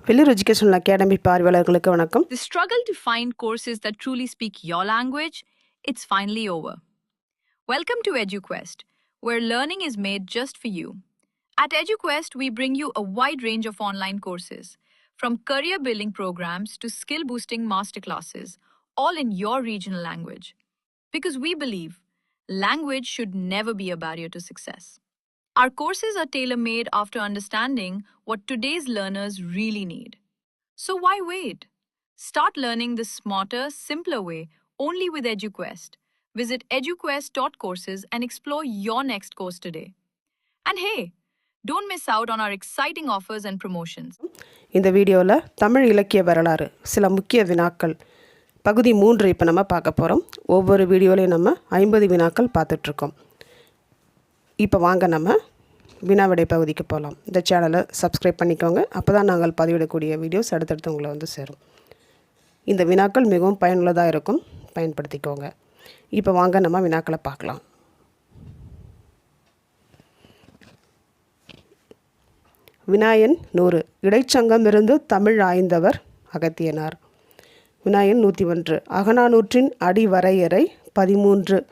Velir Educational Academy பார்வையாளர்களுக்கு வணக்கம். The struggle to find courses that truly speak your language, it's finally over. Welcome to EduQuest, where learning is made just for you. At EduQuest, we bring you a wide range of online courses, from career building programs to skill boosting masterclasses, all in your regional language. Because we believe language should never be a barrier to success. Our courses are tailor-made after understanding what today's learners really need. So why wait? Start learning the smarter, simpler way only with EduQuest. Visit eduquest.courses and explore your next course today. And hey, don't miss out on our exciting offers and promotions. இந்த வீடியோவில் தமிழ் இலக்கிய வரலாறு சில முக்கிய வினாக்கள் பகுதி 3 இப்போ நம்ம பார்க்க போகிறோம். ஒவ்வொரு வீடியோலையும் நம்ம 50 வினாக்கள் பார்த்துட்ருக்கோம். இப்போ வாங்க நம்ம வினாவிடை பகுதிக்கு போகலாம். இந்த சேனலை சப்ஸ்கிரைப் பண்ணிக்கோங்க. அப்போ தான் நாங்கள் பதிவிடக்கூடிய வீடியோஸ் அடுத்தடுத்து உங்களை வந்து சேரும். இந்த வினாக்கள் மிகவும் பயனுள்ளதாக இருக்கும், பயன்படுத்திக்கோங்க. இப்போ வாங்க நம்ம வினாக்களை பார்க்கலாம். வினாயன் 100. இடைச்சங்கம் இருந்து தமிழ் ஆய்ந்தவர் அகத்தியனார். வினாயன் 101. அகநானூற்றின் அடிவரையறை 13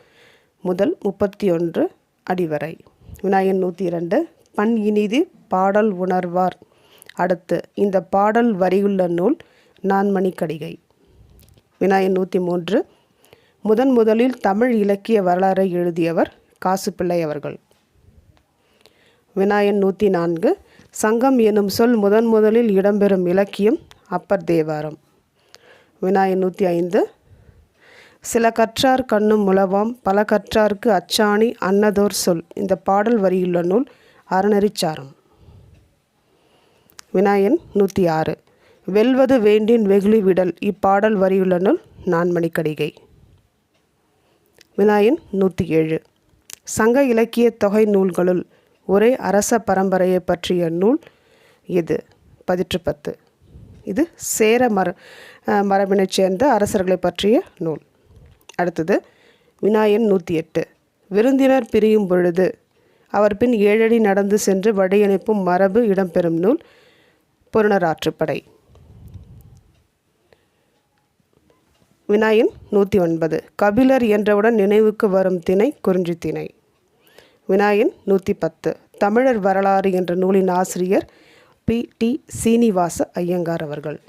முதல் 31 அடிவரை. வினாயன் 102. பண் இனிது பாடல் உணர்வார். அடுத்து இந்த பாடல் வரியுள்ள நூல் நான்மணிக்கடிகை. வினாயன் 103. முதலில் தமிழ் இலக்கிய வரலாறை எழுதியவர் காசுப்பிள்ளை அவர்கள். வினாயன் 104. சங்கம் எனும் சொல் முதலில் இடம்பெறும் இலக்கியம் அப்பர் தேவாரம். வினாயன் 105. சில கற்றார் கண்ணும் முழவாம் பல கற்றார்க்கு அச்சாணி அன்னதோர் சொல். இந்த பாடல் வரியுள்ள நூல் அறநெறிச்சாரம். வினாயன் 106. வெல்வது வேண்டின் வெகுளி விடல். இப்பாடல் வரியுள்ள நூல் நான்மணிக்கடிகை. வினாயன் 107. சங்க இலக்கிய தொகை நூல்களுள் ஒரே அரச பரம்பரையை பற்றிய நூல் எது? பதிற்று 10. இது சேர மரபினைச் சேர்ந்த அரசர்களை பற்றிய நூல். அடுத்தது வினாயன் 108. விருந்தினர் பிரியும் பொழுது அவர் பின் 7 அடி நடந்து சென்று வழியனுப்பும் மரபு இடம்பெறும் நூல் பொருணராற்றுப்படை. வினாயன் 109. கபிலர் என்றவுடன் நினைவுக்கு வரும் திணை குறிஞ்சி திணை. வினாயன் 110. தமிழர் வரலாறு என்ற நூலின் ஆசிரியர் P.T. சீனிவாச ஐயங்கார் அவர்கள்.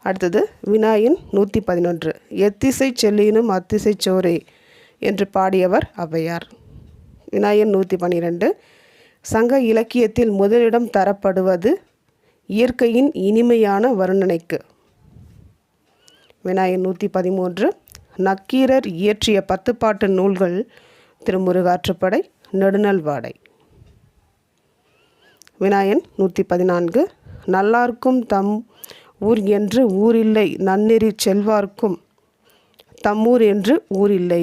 அடுத்தது வினாயன் 111. எத்திசை செல்லினும் அத்திசை சோரே என்று பாடியவர் ஔவையார். வினாயன் 112. சங்க இலக்கியத்தில் முதலிடம் தரப்படுவது இயற்கையின் இனிமையான வர்ணனைக்கு. வினாயன் 113. நக்கீரர் இயற்றிய 10 பாட்டு நூல்கள் திருமுருகாற்றுப்படை, நெடுநல்வாடை. வினாயன் 114. நல்லார்க்கும் தம் ஊர் என்று ஊரில்லை நன்னெறி செல்வார்க்கும் தம்மூர் என்று ஊரில்லை.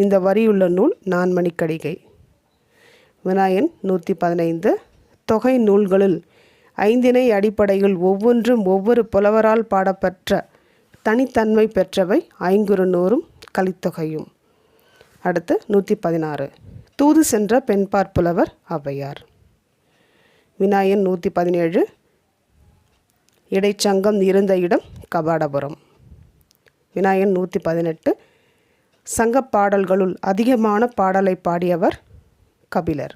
இந்த வரியுள்ள நூல் நான்மணிக்கடிகை. வினாயன் 115. தொகை நூல்களில் 5 அடிப்படையில் ஒவ்வொன்றும் ஒவ்வொரு புலவரால் பாடப்பெற்ற தனித்தன்மை பெற்றவை 500 கலித்தொகையும். அடுத்து 116. தூது சென்ற பெண்பார் புலவர் ஔவையார். வினாயன் 117. இடைச்சங்கம் இருந்த இடம் கபாடபுரம். வினாயன் 118. சங்க பாடல்களுள் அதிகமான பாடலை பாடியவர் கபிலர்.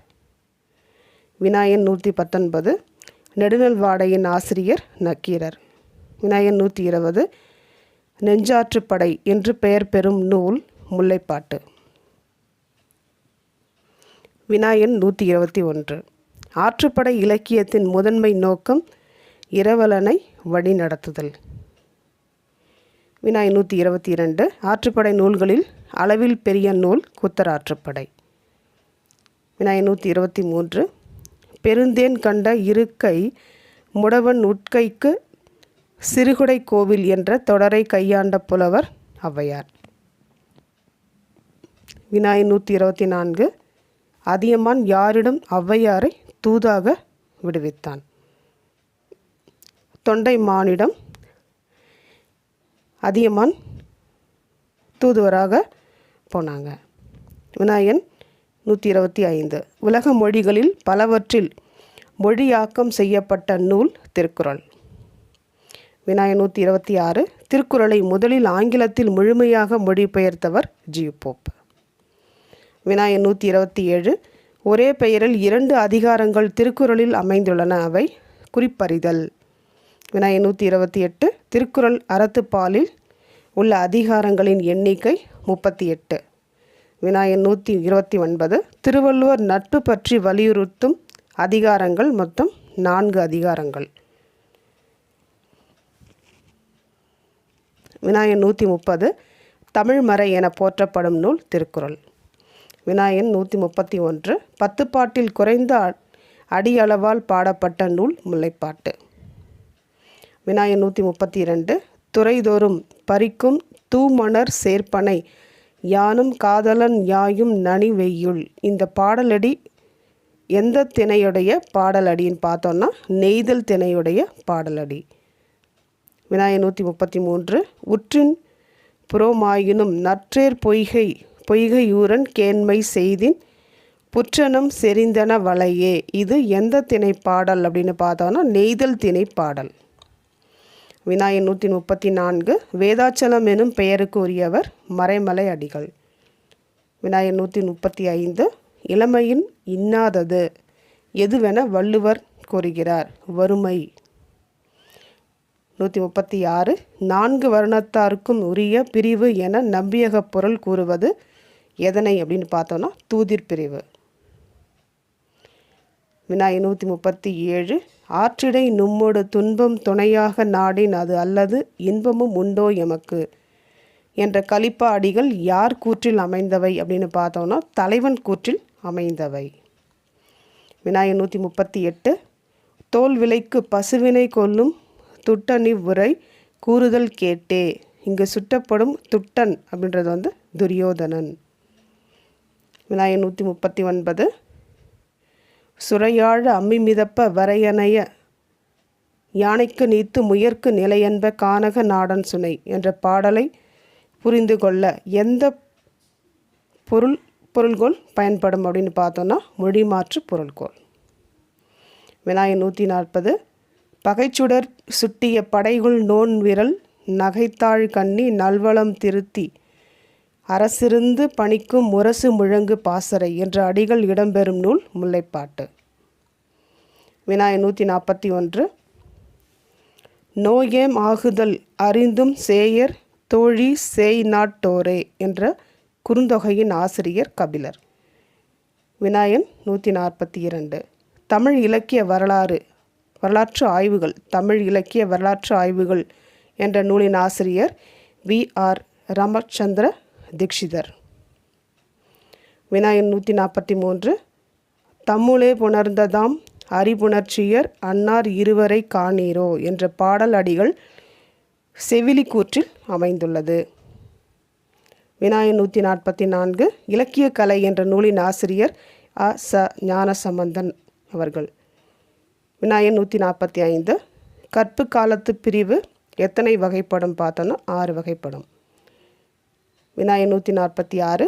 வினாயன் 119. நெடுநல்வாடையின் ஆசிரியர் நக்கீரர். வினாயன் 120. நெஞ்சாற்றுப்படை என்று பெயர் பெறும் நூல் முல்லைப்பாட்டு. வினாயன் 121. ஆற்றுப்படை இலக்கியத்தின் முதன்மை நோக்கம் இரவலனை வழி நடத்துதல். வினாயன் 122. ஆற்றுப்படை நூல்களில் அளவில் பெரிய நூல் குத்தராற்றுப்படை. வினாயன் 123. பெருந்தேன் கண்ட இருக்கை முடவன் உட்கைக்கு சிறுகுடை கோவில் என்ற தொடரை கையாண்ட புலவர் ஔவையார். வினாயன் 124. அதியமான் யாரிடம் ஔவையாரை தூதாக விடுவித்தான்? தொண்டைமானிடம் அதியமான் தூதுவராக போனாங்க. வினாயன் 125. உலக மொழிகளில் பலவற்றில் மொழியாக்கம் செய்யப்பட்ட நூல் திருக்குறள். வினா எண் 126. திருக்குறளை முதலில் ஆங்கிலத்தில் முழுமையாக மொழிபெயர்த்தவர் ஜி. போப். வினா எண் 127. ஒரே பெயரில் 2 அதிகாரங்கள் திருக்குறளில் அமைந்துள்ளன. அவை குறிப்பறிதல். வினா எண் 128. திருக்குறள் அறத்துப்பாலில் உள்ள அதிகாரங்களின் எண்ணிக்கை 38. வினா எண் 129. திருவள்ளுவர் நட்பு பற்றி வலியுறுத்தும் அதிகாரங்கள் மொத்தம் 4 அதிகாரங்கள். வினா எண் 130. தமிழ்மறை என போற்றப்படும் நூல் திருக்குறள். வினா எண் 131. 10 பாட்டில் குறைந்த அடியளவால் பாடப்பட்ட நூல் முல்லைப்பாட்டு. வினா எண் 132. துறைதோறும் பறிக்கும் தூமணர் சேர்ப்பனை யானும் காதலன் யாயும் நனி வெய்யுள். இந்த பாடலடி எந்த திணையுடைய பாடலடின்னு பார்த்தோன்னா நெய்தல் திணையுடைய பாடலடி. வினா எண் 133. உற்றின் புறமாயினும் நற்றேர் பொய்கையூரன் கேண்மை செய்தின் புற்றனம் செறிந்தன வளையே. இது எந்த திணை பாடல் அப்படின்னு பார்த்தோன்னா நெய்தல் திணை பாடல். வினா எண் 134. வேதாச்சலம் எனும் பெயருக்கு உரியவர் மறைமலை அடிகள். வினா எண் 135. இளமையின் இன்னாதது எதுவென வள்ளுவர் கூறுகிறார்? வறுமை. 136. 4 வருணத்தாருக்கும் உரிய பிரிவு என நம்பியக பொருள் கூறுவது எதனை அப்படின்னு பார்த்தோன்னா தூதிர் பிரிவு. வினா எண் 137. ஆற்றிடை நும்மொடு துன்பம் துணையாக நாடின் அது அல்லது இன்பமும் உண்டோ எமக்கு என்ற கலிப்பா அடிகள் யார் கூற்றில் அமைந்தவை அப்படின்னு பார்த்தோன்னா தலைவன் கூற்றில் அமைந்தவை. வினா எண் 138. தோல் விலைக்கு பசுவினை கொல்லும் துட்டனிவ் உரை கூறுதல் கேட்டே. இங்கு சுட்டப்படும் துட்டன் அப்படின்றது துரியோதனன். வினா எண் 139. சுரையாழ அம்மி மிதப்ப வரையனைய யானைக்கு நீத்து முயற்கு நிலையென்ப கானக நாடன் சுனை என்ற பாடலை புரிந்து கொள்ள எந்த பொருள்கோள் பயன்படும் அப்படின்னு பார்த்தோன்னா மொழிமாற்று பொருள்கோள். வினா எண் 140. பகைச்சுடர் சுட்டிய படைகுள் நோன் விரல் நகைத்தாழ் கண்ணி நல்வளம் திருத்தி அரசிருந்து பணிக்கும் முரசு முழங்கு பாசறை என்ற அடிகள் இடம்பெறும் நூல் முல்லைப்பாட்டு. வினா எண் 141. நோயேம் ஆகுதல் அறிந்தும் சேயர் தோழி சேய் நாட்டோரே என்ற குறுந்தொகையின் ஆசிரியர் கபிலர். வினா எண் 142. தமிழ் இலக்கிய வரலாற்று ஆய்வுகள் தமிழ் இலக்கிய வரலாற்று ஆய்வுகள் என்ற நூலின் ஆசிரியர் வி.ஆர். ராமச்சந்திர தீக்ஷிதர். வினா எண் 143. தம்முளே புணர்ந்ததாம் அறிபுணர்ச்சியர் அன்னார் இருவரை காணீரோ என்ற பாடல் அடிகள் செவிலி கூற்றில் அமைந்துள்ளது. வினா எண் 144. இலக்கிய கலை என்ற நூலின் ஆசிரியர் அ.ச. ஞானசம்பந்தன் அவர்கள். வினா எண் 145. கற்பு காலத்து பிரிவு எத்தனை வகைப்படும் பார்த்தோன்னா 6 வகைப்படும். வினா எண் 146.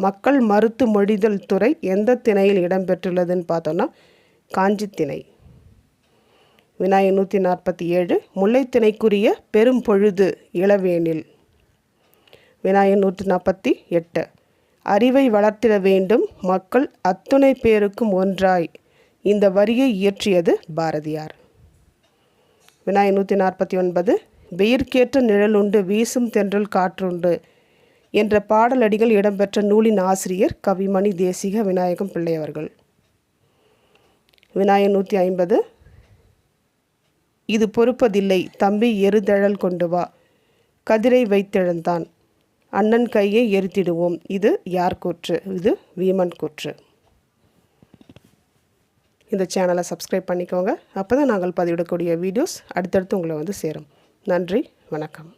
மக்கள் மறுத்து மொழிதல் துறை எந்த திணையில் இடம்பெற்றுள்ளதுன்னு பார்த்தோன்னா காஞ்சி திணை. வினா எண் 147. முல்லைத்திணைக்குரிய பெரும் பொழுது இளவேனில். வினா எண் 148. அறிவை வளர்த்திட வேண்டும் மக்கள் அத்துணை பேருக்கும் ஒன்றாய் இந்த வரியை இயற்றியது பாரதியார். வினா எண் 149. வெயிற்கேற்ற நிழலுண்டு வீசும் தென்றல் காற்றுண்டு என்ற பாடலடிகள் இடம்பெற்ற நூலின் ஆசிரியர் கவிமணி தேசிக விநாயகம் பிள்ளை அவர்கள். வினா எண் 150. இது பொறுப்பதில்லை தம்பி எருதழல் கொண்டு வா கதிரை வைத்தெழுந்தான் அண்ணன் கையை எரித்திடுவோம். இது யார் கூற்று? இது வீமன் கூற்று. இந்த சேனலை சப்ஸ்கிரைப் பண்ணிக்கோங்க. அப்போ தான் நாங்கள் பதிவிடக்கூடிய வீடியோஸ் அடுத்தடுத்து உங்களை சேரும். நன்றி, வணக்கம்.